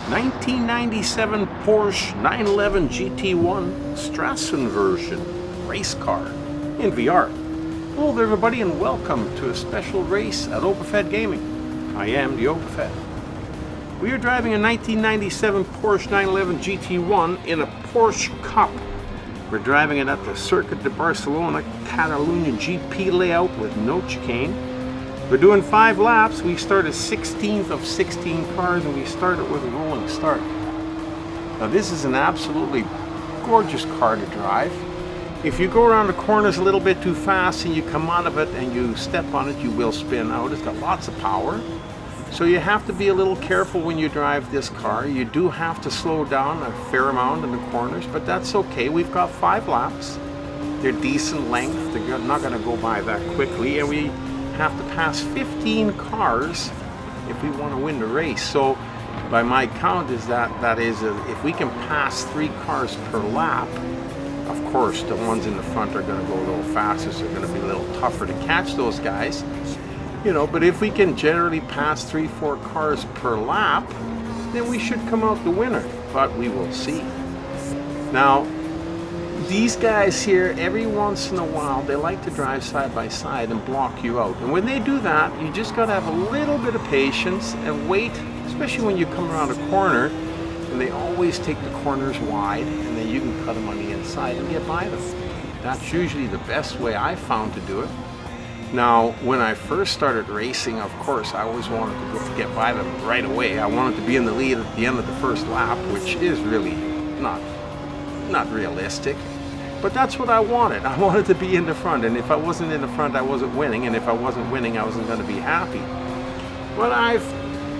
1997 Porsche 911 GT1 Strassenversion race car in VR. Hello there everybody and welcome to a special race at Opafed Gaming. I am the Opafed. We are driving a 1997 Porsche 911 GT1 in a Porsche Cup. We're driving it at the Circuit de Barcelona-Catalunya GP layout with no chicane. We're doing 5 laps. We started 16th of 16 cars and we started with a rolling start. Now this is an absolutely gorgeous car to drive. If you go around the corners a little bit too fast and you come out of it and you step on it, you will spin out. It's got lots of power. So you have to be a little careful when you drive this car. You do have to slow down a fair amount in the corners, but that's okay. We've got 5 laps. They're decent length. They're not going to go by that quickly, and we have to pass 15 cars if we want to win the race. So by my count is if we can pass 3 cars per lap, of course the ones in the front are going to go a little faster, so they're going to be a little tougher to catch those guys, you know. But if we can generally pass 3-4 cars per lap, then we should come out the winner, but we will see. Now these guys here, every once in a while, they like to drive side by side and block you out. And when they do that, you just got to have a little bit of patience and wait, especially when you come around a corner. And they always take the corners wide, and then you can cut them on the inside and get by them. That's usually the best way I found to do it. Now, when I first started racing, of course, I always wanted to get by them right away. I wanted to be in the lead at the end of the first lap, which is really not realistic. But that's what I wanted. I wanted to be in the front, and if I wasn't in the front, I wasn't winning, and if I wasn't winning, I wasn't going to be happy. But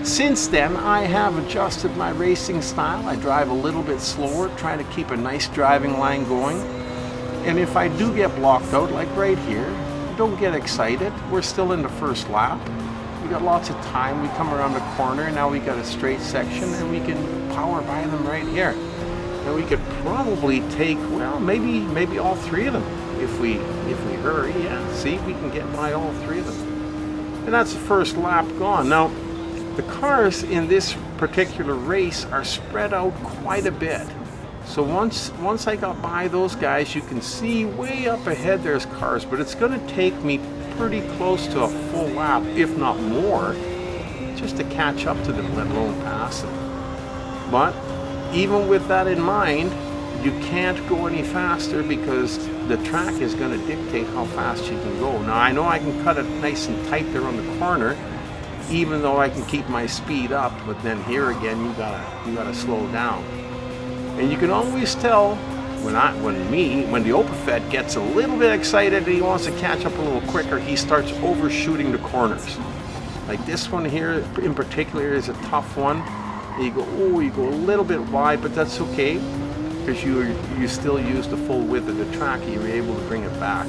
since then, I have adjusted my racing style. I drive a little bit slower, try to keep a nice driving line going. And if I do get blocked out, like right here, don't get excited. We're still in the first lap. We got lots of time. We come around the corner, now we got a straight section, and we can power by them right here. And we could probably take, well, maybe all 3 of them if we hurry. Yeah, see, we can get by all 3 of them. And that's the first lap gone. Now, the cars in this particular race are spread out quite a bit. So once I got by those guys, you can see way up ahead there's cars, but it's going to take me pretty close to a full lap, if not more, just to catch up to them, let alone pass them. But even with that in mind, you can't go any faster because the track is going to dictate how fast you can go. Now I know I can cut it nice and tight there on the corner, even though I can keep my speed up, but then here again you gotta slow down. And you can always tell when the Opafed gets a little bit excited and he wants to catch up a little quicker, he starts overshooting the corners. Like this one here in particular is a tough one. You go a little bit wide, but that's okay because you still use the full width of the track. You're able to bring it back.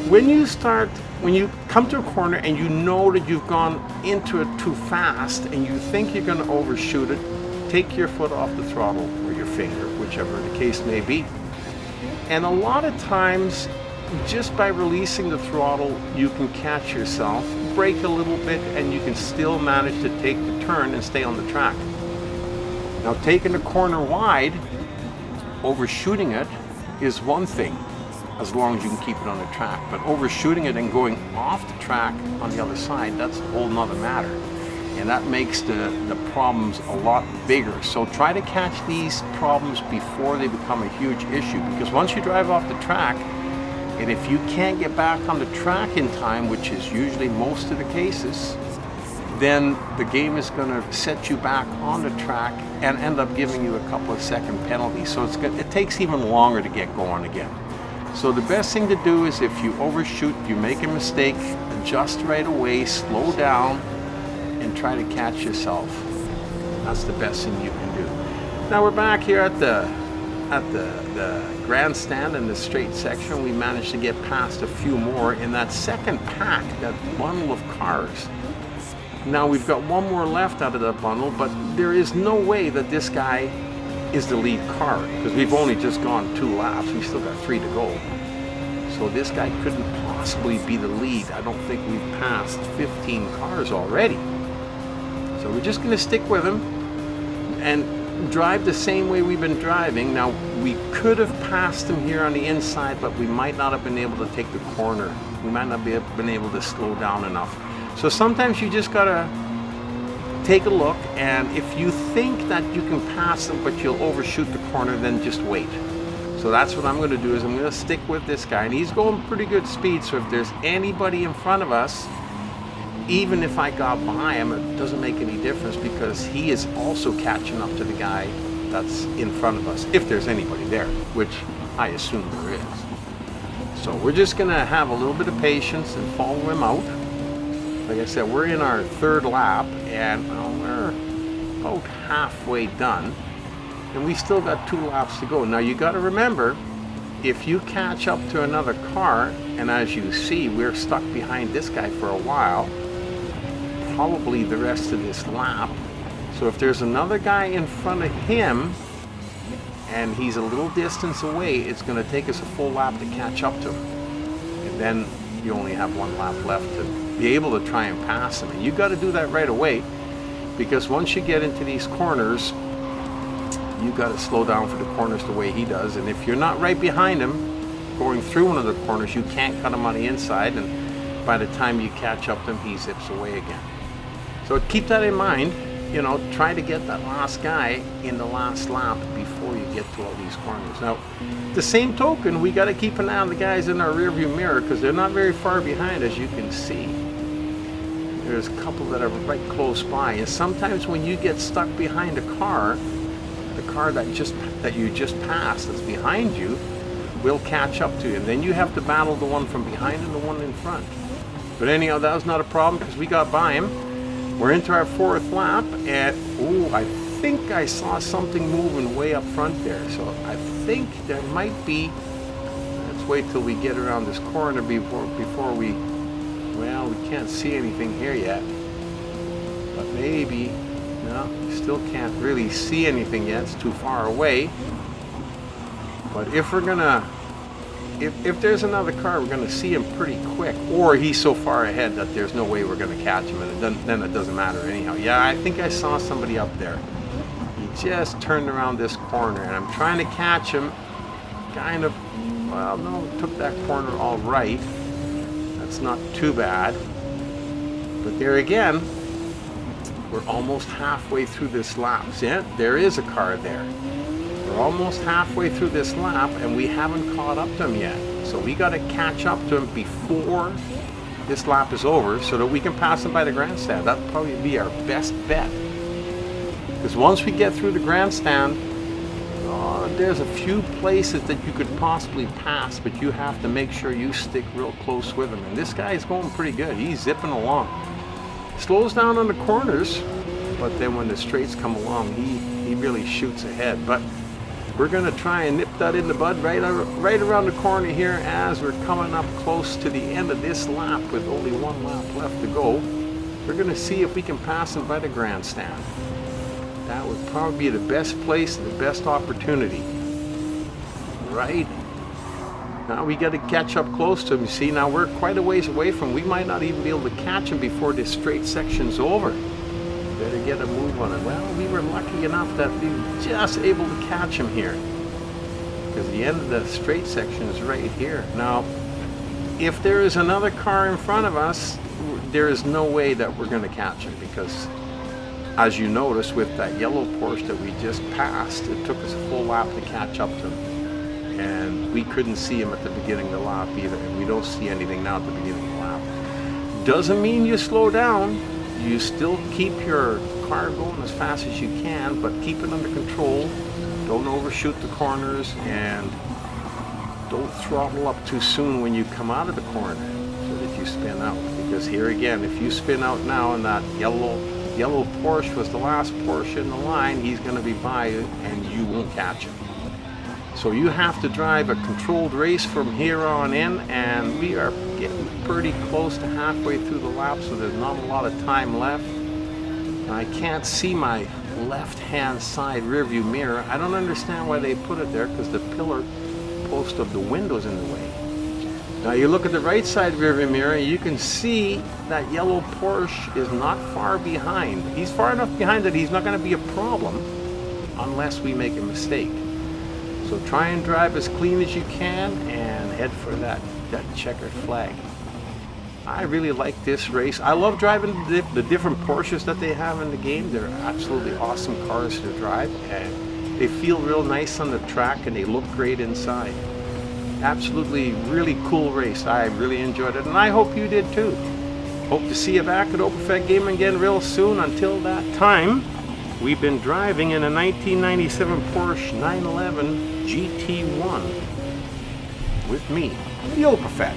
When you come to a corner and you know that you've gone into it too fast and you think you're going to overshoot it, take your foot off the throttle or your finger, whichever the case may be. And a lot of times, just by releasing the throttle, you can catch yourself, brake a little bit, and you can still manage to take the turn and stay on the track. Now, taking the corner wide, overshooting it is one thing, as long as you can keep it on the track. But overshooting it and going off the track on the other side, that's a whole nother matter. And that makes the problems a lot bigger. So try to catch these problems before they become a huge issue, because once you drive off the track, and if you can't get back on the track in time, which is usually most of the cases, then the game is going to set you back on the track and end up giving you a couple of second penalties. So it takes even longer to get going again. So the best thing to do is if you overshoot, you make a mistake, adjust right away, slow down, and try to catch yourself. That's the best thing you can do. Now we're back here at the grandstand in the straight section. We managed to get past a few more in that second pack, that bundle of cars. Now we've got one more left out of that bundle, but there is no way that this guy is the lead car because we've only just gone 2 laps. We still got 3 to go. So this guy couldn't possibly be the lead. I don't think we've passed 15 cars already. So we're just going to stick with him and drive the same way we've been driving. Now, we could have passed him here on the inside, but we might not have been able to take the corner. We might not have been able to slow down enough. So sometimes you just gotta take a look, and if you think that you can pass him but you'll overshoot the corner, then just wait. So that's what I'm going to do, is I'm going to stick with this guy, and he's going pretty good speed. So if there's anybody in front of us, even if I got by him, it doesn't make any difference, because he is also catching up to the guy that's in front of us, if there's anybody there, which I assume there is. So we're just going to have a little bit of patience and follow him out. Like I said, we're in our third lap, and we're about halfway done, and we still got 2 laps to go. Now you got to remember, if you catch up to another car, and as you see, we're stuck behind this guy for a while, probably the rest of this lap. So if there's another guy in front of him and he's a little distance away, it's going to take us a full lap to catch up to him, and then you only have 1 lap left to be able to try and pass him. And you got to do that right away, because once you get into these corners, you got to slow down for the corners the way he does. And if you're not right behind him going through one of the corners, you can't cut him on the inside, and by the time you catch up to him, he zips away again. So keep that in mind. You know, try to get that last guy in the last lap before you get to all these corners. Now, the same token, we got to keep an eye on the guys in our rear view mirror, because they're not very far behind, as you can see. There's a couple that are right close by, and sometimes when you get stuck behind a car, the car that you just passed that's behind you will catch up to you, and then you have to battle the one from behind and the one in front. But anyhow, that was not a problem, because we got by him. We're into our 4th lap, and I think I saw something moving way up front there. So I think there might be, let's wait till we get around this corner before we, well, we can't see anything here yet. But maybe, no, still can't really see anything yet, it's too far away. But if we're gonna, if there's another car, we're going to see him pretty quick, or he's so far ahead that there's no way we're going to catch him, and then it doesn't matter anyhow. Yeah, I think I saw somebody up there. He just turned around this corner, and I'm trying to catch him. Kind of, well, no, took that corner all right. That's not too bad. But there again, we're almost halfway through this lap. See it? There is a car there. We're almost halfway through this lap, and we haven't caught up to him yet. So we got to catch up to him before this lap is over, so that we can pass him by the grandstand. That'll probably be our best bet. Because once we get through the grandstand, there's a few places that you could possibly pass, but you have to make sure you stick real close with him. And this guy's going pretty good. He's zipping along. Slows down on the corners, but then when the straights come along, he really shoots ahead. But we're going to try and nip that in the bud right around the corner here, as we're coming up close to the end of this lap with only 1 lap left to go. We're going to see if we can pass him by the grandstand. That would probably be the best place and the best opportunity. Right? Now we got to catch up close to him. You see, now we're quite a ways away from him. We might not even be able to catch him before this straight section's over. Better get a move on it. Well, we were lucky enough that we were just able to catch him here, because the end of the straight section is right here. Now, if there is another car in front of us, there is no way that we're going to catch him, because as you notice with that yellow Porsche that we just passed, it took us a full lap to catch up to him, and we couldn't see him at the beginning of the lap either, and we don't see anything now at the beginning of the lap. Doesn't mean you slow down. You still keep your car going as fast as you can, but keep it under control. Don't overshoot the corners, and don't throttle up too soon when you come out of the corner so that you spin out. Because here again, if you spin out now and that yellow Porsche was the last Porsche in the line, he's going to be by you and you won't catch him. So you have to drive a controlled race from here on in, and we are getting pretty close to halfway through the lap, so there's not a lot of time left. I can't see my left-hand side rearview mirror. I don't understand why they put it there, because the pillar post of the window's in the way. Now you look at the right side rearview mirror, you can see that yellow Porsche is not far behind. He's far enough behind that he's not going to be a problem. unless we make a mistake. So try and drive as clean as you can and head for that checkered flag. I really like this race. I love driving the different Porsches that they have in the game. They're absolutely awesome cars to drive, and they feel real nice on the track and they look great inside. Absolutely really cool race. I really enjoyed it, and I hope you did too. Hope to see you back at OpenFed Gaming again real soon. Until that time, we've been driving in a 1997 Porsche 911 GT1 with me, the OpenFed.